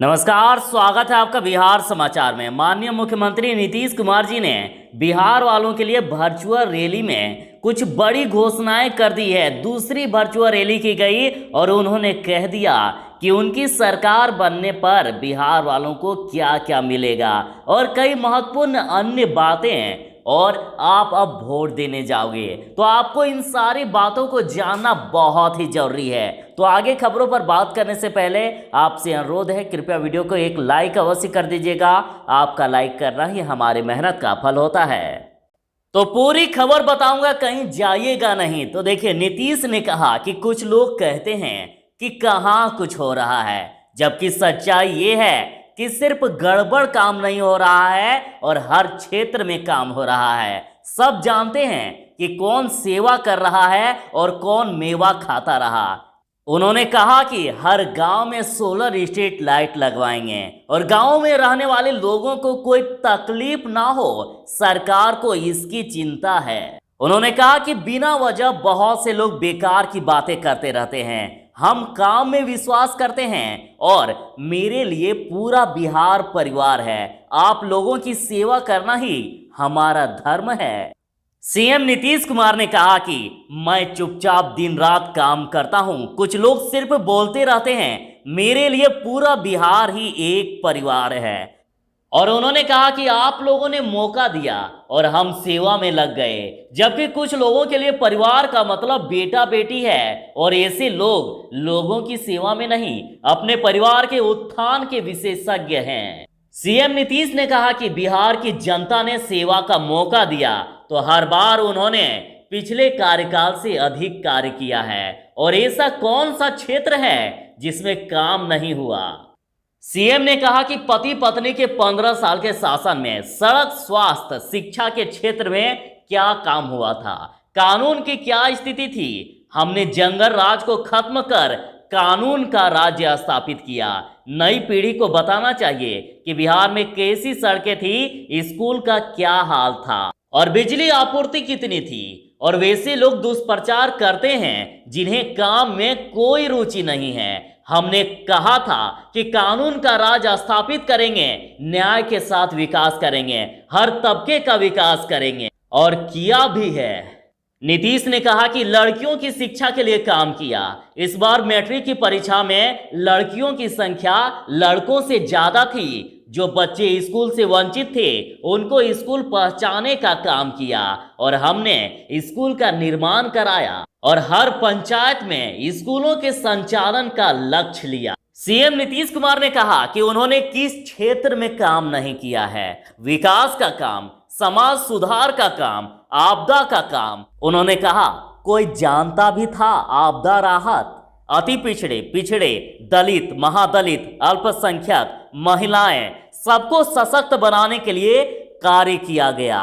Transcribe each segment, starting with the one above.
नमस्कार, स्वागत है आपका बिहार समाचार में। माननीय मुख्यमंत्री नीतीश कुमार जी ने बिहार वालों के लिए वर्चुअल रैली में कुछ बड़ी घोषणाएं कर दी है। दूसरी वर्चुअल रैली की गई और उन्होंने कह दिया कि उनकी सरकार बनने पर बिहार वालों को क्या क्या मिलेगा और कई महत्वपूर्ण अन्य बातें। और आप अब वोट देने जाओगे तो आपको इन सारी बातों को जानना बहुत ही जरूरी है। तो आगे खबरों पर बात करने से पहले आपसे अनुरोध है, कृपया वीडियो को एक लाइक अवश्य कर दीजिएगा। आपका लाइक करना ही हमारी मेहनत का फल होता है। तो पूरी खबर बताऊंगा, कहीं जाइएगा नहीं। तो देखिए, नीतीश ने कहा कि कुछ लोग कहते हैं कि कहाँ कुछ हो रहा है, जबकि सच्चाई ये है कि सिर्फ गड़बड़ काम नहीं हो रहा है और हर क्षेत्र में काम हो रहा है। सब जानते हैं कि कौन सेवा कर रहा है और कौन मेवा खाता रहा। उन्होंने कहा कि हर गांव में सोलर स्ट्रीट लाइट लगवाएंगे और गांव में रहने वाले लोगों को कोई तकलीफ ना हो, सरकार को इसकी चिंता है। उन्होंने कहा कि बिना वजह बहुत से लोग बेकार की बातें करते रहते हैं। हम काम में विश्वास करते हैं और मेरे लिए पूरा बिहार परिवार है। आप लोगों की सेवा करना ही हमारा धर्म है। सीएम नीतीश कुमार ने कहा कि मैं चुपचाप दिन रात काम करता हूं, कुछ लोग सिर्फ बोलते रहते हैं। मेरे लिए पूरा बिहार ही एक परिवार है। और उन्होंने कहा कि आप लोगों ने मौका दिया और हम सेवा में लग गए, जबकि कुछ लोगों के लिए परिवार का मतलब बेटा बेटी है और ऐसे लोग लोगों की सेवा में नहीं, अपने परिवार के उत्थान के विशेषज्ञ हैं। सीएम नीतीश ने कहा कि बिहार की जनता ने सेवा का मौका दिया तो हर बार उन्होंने पिछले कार्यकाल से अधिक कार्य किया है। और ऐसा कौन सा क्षेत्र है जिसमें काम नहीं हुआ। सीएम ने कहा कि पति पत्नी के 15 साल के शासन में सड़क, स्वास्थ्य, शिक्षा के क्षेत्र में क्या काम हुआ था, कानून की क्या स्थिति थी। हमने जंगल राज को खत्म कर कानून का राज्य स्थापित किया। नई पीढ़ी को बताना चाहिए कि बिहार में कैसी सड़कें थी, स्कूल का क्या हाल था और बिजली आपूर्ति कितनी थी। और वैसे लोग दुष्प्रचार करते हैं जिन्हें काम में कोई रुचि नहीं है। हमने कहा था कि कानून का राज स्थापित करेंगे, न्याय के साथ विकास करेंगे, हर तबके का विकास करेंगे और किया भी है। नीतीश ने कहा कि लड़कियों की शिक्षा के लिए काम किया। इस बार मैट्रिक की परीक्षा में लड़कियों की संख्या लड़कों से ज्यादा थी। जो बच्चे स्कूल से वंचित थे उनको स्कूल पहुंचाने का काम किया और हमने स्कूल का निर्माण कराया और हर पंचायत में स्कूलों के संचालन का लक्ष्य लिया। सीएम नीतीश कुमार ने कहा कि उन्होंने किस क्षेत्र में काम नहीं किया है, विकास का काम, समाज सुधार का काम, आपदा का काम। उन्होंने कहा कोई जानता भी था आपदा राहत, अति पिछड़े, दलित, महादलित, अल्पसंख्यक, महिलाएं, सबको सशक्त बनाने के लिए कार्य किया गया।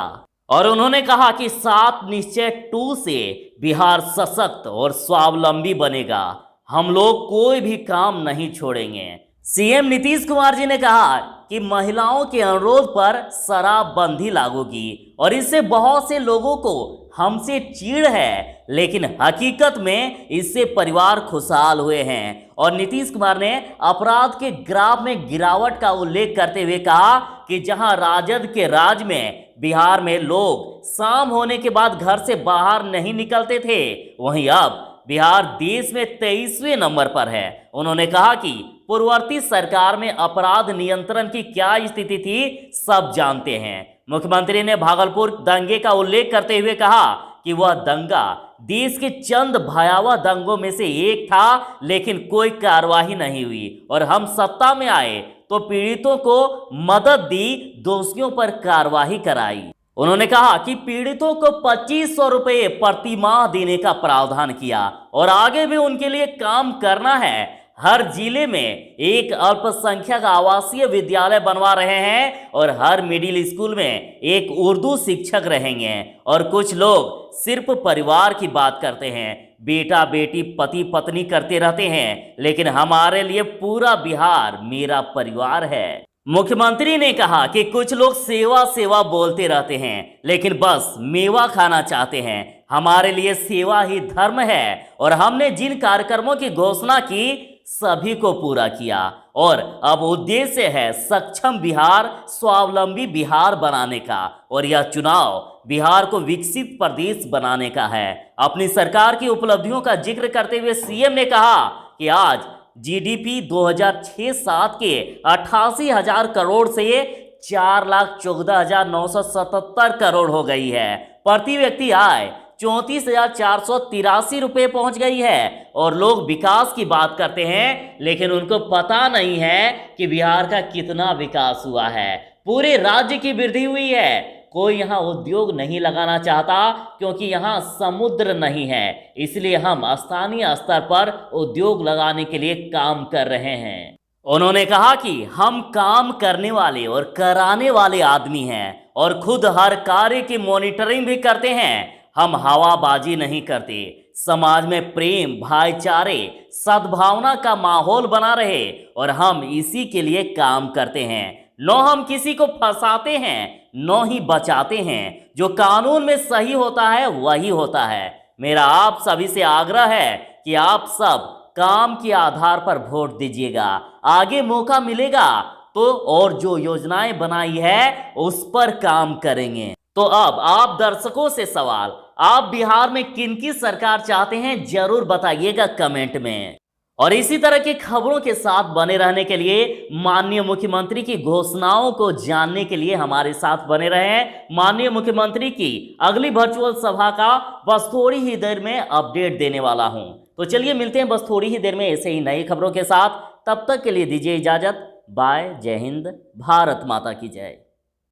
और उन्होंने कहा कि 7 निश्चय 2 से बिहार सशक्त और स्वावलंबी बनेगा। हम लोग कोई भी काम नहीं छोड़ेंगे। सीएम नीतीश कुमार जी ने कहा कि महिलाओं के अनुरोध पर शराबबंदी लागू की और इससे बहुत से लोगों को हमसे चिढ़ है, लेकिन हकीकत में इससे परिवार खुशहाल हुए हैं। और नीतीश कुमार ने अपराध के ग्राफ में गिरावट का उल्लेख करते हुए कहा कि जहां राजद के राज में बिहार में लोग शाम होने के बाद घर से बाहर नहीं निकलते थे, वहीं अब बिहार देश में 23वें नंबर पर है। उन्होंने कहा कि पूर्ववर्ती सरकार में अपराध नियंत्रण की क्या स्थिति थी, सब जानते हैं। मुख्यमंत्री ने भागलपुर दंगे का उल्लेख करते हुए कहा कि वह दंगा देश के चंद भयावह दंगों में से एक था, लेकिन कोई कार्रवाई नहीं हुई और हम सत्ता में आए तो पीड़ितों को मदद दी, दोषियों पर कार्रवाई कराई। उन्होंने कहा कि पीड़ितों को 2500 रुपये प्रति माह देने का प्रावधान किया और आगे भी उनके लिए काम करना है। हर जिले में एक अल्पसंख्यक आवासीय विद्यालय बनवा रहे हैं और हर मिडिल स्कूल में एक उर्दू शिक्षक रहेंगे। और कुछ लोग सिर्फ परिवार की बात करते हैं, बेटा बेटी, पति पत्नी करते रहते हैं, लेकिन हमारे लिए पूरा बिहार मेरा परिवार है। मुख्यमंत्री ने कहा कि कुछ लोग सेवा सेवा बोलते रहते हैं, लेकिन बस मेवा खाना चाहते हैं। हमारे लिए सेवा ही धर्म है और हमने जिन कार्यक्रमों की घोषणा की सभी को पूरा किया और अब उद्देश्य है सक्षम बिहार, स्वावलंबी बिहार बनाने का। और यह चुनाव बिहार को विकसित प्रदेश बनाने का है। अपनी सरकार की उपलब्धियों का जिक्र करते हुए सीएम ने कहा कि आज जीडीपी 2006-07 के 88,000 करोड़ से 4,14,977 करोड़ हो गई है। प्रति व्यक्ति आय 34,483 रुपये पहुंच गई है। और लोग विकास की बात करते हैं, लेकिन उनको पता नहीं है कि बिहार का कितना विकास हुआ है। पूरे राज्य की वृद्धि हुई है। कोई यहाँ उद्योग नहीं लगाना चाहता क्योंकि यहाँ समुद्र नहीं है, इसलिए हम स्थानीय स्तर पर उद्योग लगाने के लिए काम कर रहे हैं। उन्होंने कहा कि हम काम करने वाले और कराने वाले आदमी हैं और खुद हर कार्य की मॉनिटरिंग भी करते हैं। हम हवाबाजी नहीं करते। समाज में प्रेम, भाईचारे, सद्भावना का माहौल बना रहे और हम इसी के लिए काम करते हैं। न हम किसी को फंसाते हैं, न ही बचाते हैं। जो कानून में सही होता है वही होता है। मेरा आप सभी से आग्रह है कि आप सब काम के आधार पर वोट दीजिएगा। आगे मौका मिलेगा तो और जो योजनाएं बनाई है उस पर काम करेंगे। तो अब आप दर्शकों से सवाल, आप बिहार में किनकी सरकार चाहते हैं जरूर बताइएगा कमेंट में। और इसी तरह की खबरों के साथ बने रहने के लिए, माननीय मुख्यमंत्री की घोषणाओं को जानने के लिए हमारे साथ बने रहें। माननीय मुख्यमंत्री की अगली वर्चुअल सभा का बस थोड़ी ही देर में अपडेट देने वाला हूं। तो चलिए मिलते हैं बस थोड़ी ही देर में ऐसे ही नई खबरों के साथ। तब तक के लिए दीजिए इजाजत। बाय। जय हिंद। भारत माता की जय।